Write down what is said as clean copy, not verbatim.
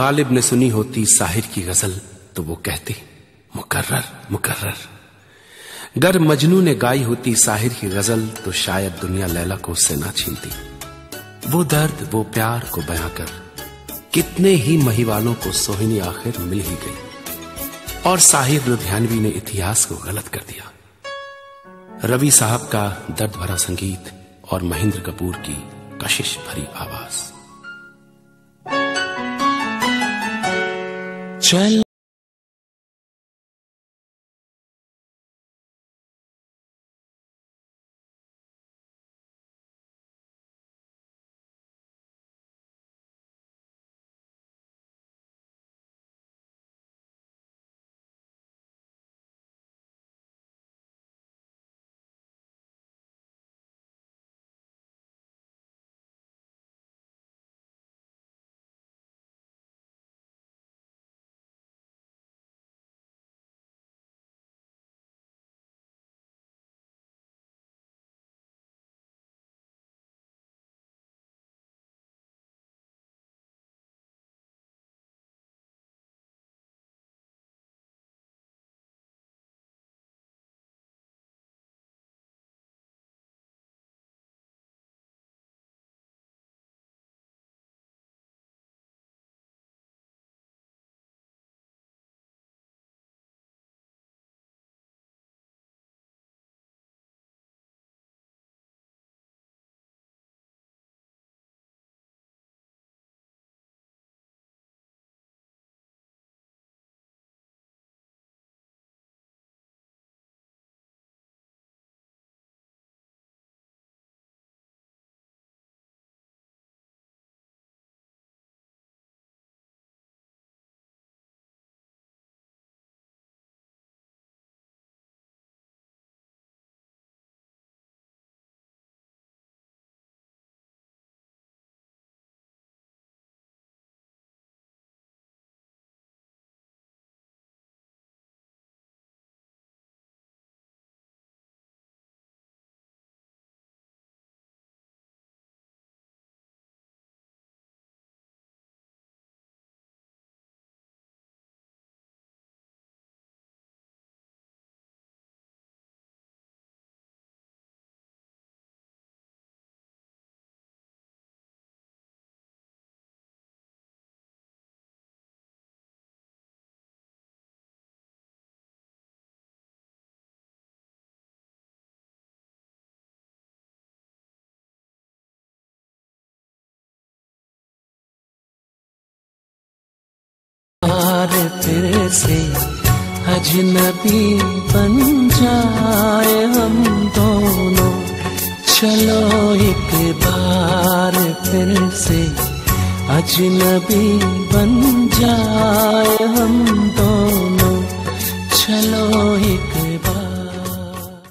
गालिब ने सुनी होती साहिर की गजल तो वो कहते मुकर्रर मुकर्रर। गर मजनू ने गाई होती साहिर की गजल तो शायद दुनिया लैला को उससे ना छीनती। वो दर्द वो प्यार को बयां कर कितने ही महिवालों को सोहिनी आखिर मिल ही गई और साहिर लुधियानवी ने इतिहास को गलत कर दिया। रवि साहब का दर्द भरा संगीत और महेंद्र कपूर की कशिश भरी आवाज। चल फिर से अजनबी बन जाए हम दोनों। चलो एक बार फिर से अजनबी बन जाए।